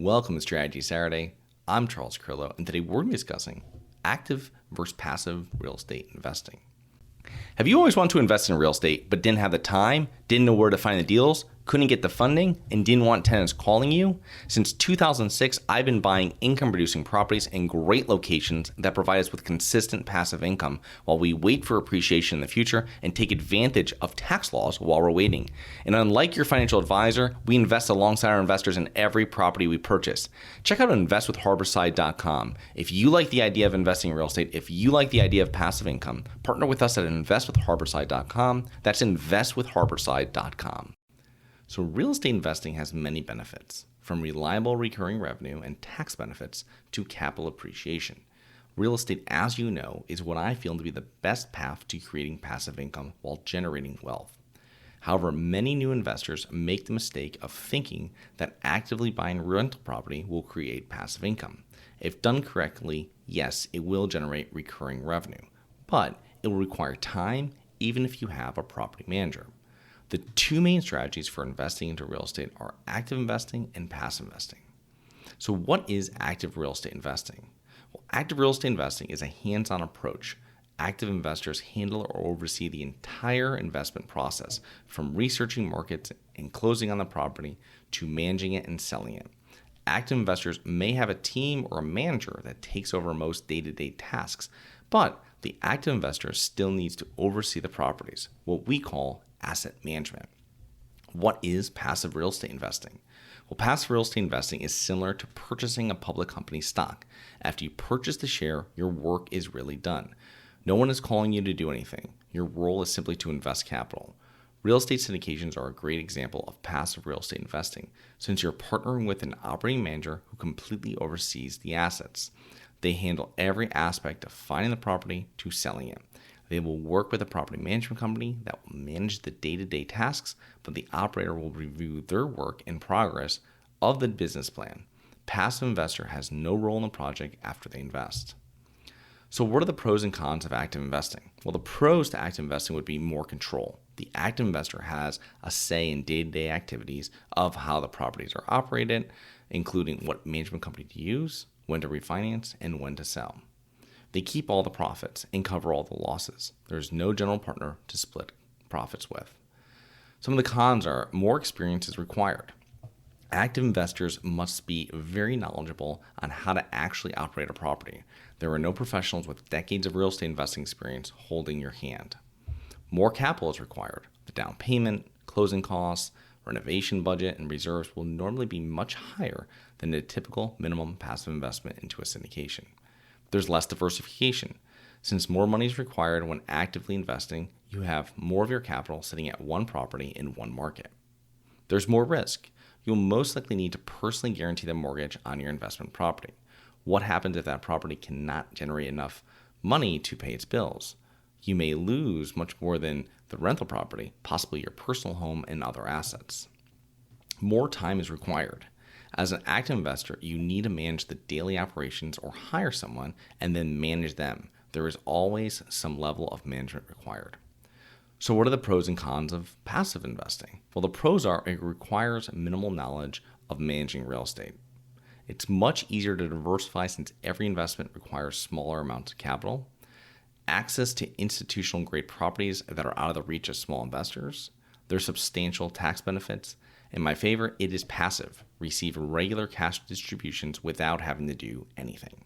Welcome to Strategy Saturday. I'm Charles Carillo, and today we're discussing active versus passive real estate investing. Have you always wanted to invest in real estate but didn't have the time, didn't know where to find the deals, couldn't get the funding, and didn't want tenants calling you? Since 2006, I've been buying income-producing properties in great locations that provide us with consistent passive income while we wait for appreciation in the future and take advantage of tax laws while we're waiting. And unlike your financial advisor, we invest alongside our investors in every property we purchase. Check out investwithharborside.com. If you like the idea of investing in real estate, if you like the idea of passive income, partner with us at investwithharborside.com. That's investwithharborside.com. So real estate investing has many benefits, from reliable recurring revenue and tax benefits to capital appreciation. Real estate, as you know, is what I feel to be the best path to creating passive income while generating wealth. However, many new investors make the mistake of thinking that actively buying rental property will create passive income. If done correctly, yes, it will generate recurring revenue, but it will require time even if you have a property manager. The two main strategies for investing into real estate are active investing and passive investing. So what is active real estate investing? Well, active real estate investing is a hands-on approach. Active investors handle or oversee the entire investment process, from researching markets and closing on the property to managing it and selling it. Active investors may have a team or a manager that takes over most day-to-day tasks, but the active investor still needs to oversee the properties, what we call asset management. What is passive real estate investing? Well, passive real estate investing is similar to purchasing a public company stock. After you purchase the share, your work is really done. No one is calling you to do anything. Your role is simply to invest capital. Real estate syndications are a great example of passive real estate investing, since you're partnering with an operating manager who completely oversees the assets. They handle every aspect of finding the property to selling it. They will work with a property management company that will manage the day-to-day tasks, but the operator will review their work in progress of the business plan. Passive investor has no role in the project after they invest. So what are the pros and cons of active investing? Well, the pros to active investing would be more control. The active investor has a say in day-to-day activities of how the properties are operated, including what management company to use, when to refinance, and when to sell. They keep all the profits and cover all the losses. There's no general partner to split profits with. Some of the cons are more experience is required. Active investors must be very knowledgeable on how to actually operate a property. There are no professionals with decades of real estate investing experience holding your hand. More capital is required. The down payment, closing costs, renovation budget, and reserves will normally be much higher than the typical minimum passive investment into a syndication. There's less diversification. Since more money is required when actively investing, you have more of your capital sitting at one property in one market. There's more risk. You'll most likely need to personally guarantee the mortgage on your investment property. What happens if that property cannot generate enough money to pay its bills? You may lose much more than the rental property, possibly your personal home and other assets. More time is required. As an active investor, you need to manage the daily operations or hire someone and then manage them. There is always some level of management required. So what are the pros and cons of passive investing? Well, the pros are it requires minimal knowledge of managing real estate. It's much easier to diversify since every investment requires smaller amounts of capital. Access to institutional grade properties that are out of the reach of small investors. There's substantial tax benefits. And my favorite, it is passive. Receive regular cash distributions without having to do anything.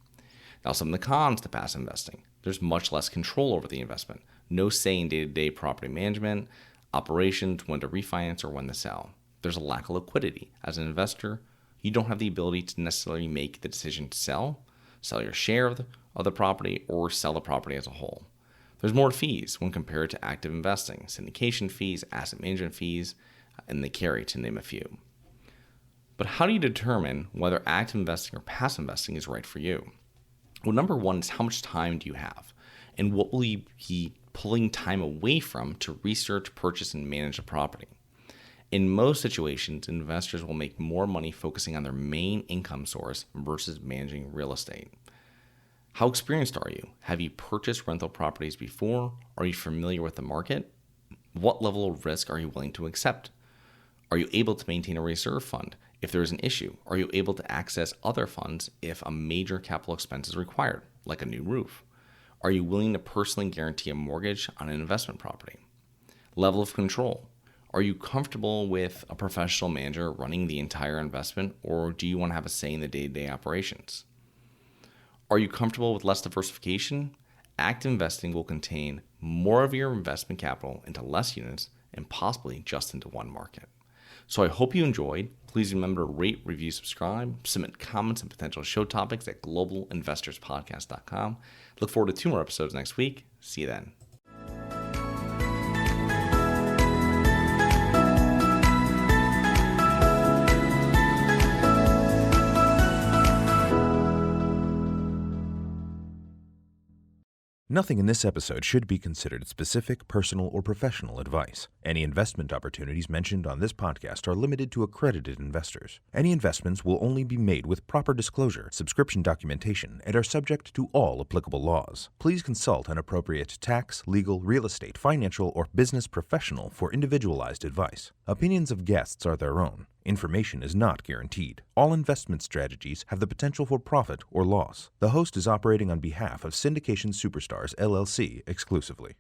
Now, some of the cons to passive investing. There's much less control over the investment. No say in day-to-day property management, operations, when to refinance or when to sell. There's a lack of liquidity. As an investor, you don't have the ability to necessarily make the decision to sell your share of the property, or sell the property as a whole. There's more fees when compared to active investing. Syndication fees, asset management fees, and the carry, to name a few. But how do you determine whether active investing or passive investing is right for you? Well, number one is how much time do you have? And what will you be pulling time away from to research, purchase, and manage a property? In most situations, investors will make more money focusing on their main income source versus managing real estate. How experienced are you? Have you purchased rental properties before? Are you familiar with the market? What level of risk are you willing to accept? Are you able to maintain a reserve fund? If there is an issue, are you able to access other funds if a major capital expense is required, like a new roof? Are you willing to personally guarantee a mortgage on an investment property? Level of control. Are you comfortable with a professional manager running the entire investment, or do you want to have a say in the day-to-day operations? Are you comfortable with less diversification? Active investing will contain more of your investment capital into less units and possibly just into one market. So I hope you enjoyed. Please remember to rate, review, subscribe, submit comments and potential show topics at globalinvestorspodcast.com. Look forward to 2 more episodes next week. See you then. Nothing in this episode should be considered specific, personal, or professional advice. Any investment opportunities mentioned on this podcast are limited to accredited investors. Any investments will only be made with proper disclosure, subscription documentation, and are subject to all applicable laws. Please consult an appropriate tax, legal, real estate, financial, or business professional for individualized advice. Opinions of guests are their own. Information is not guaranteed. All investment strategies have the potential for profit or loss. The host is operating on behalf of Syndication Superstars, LLC exclusively.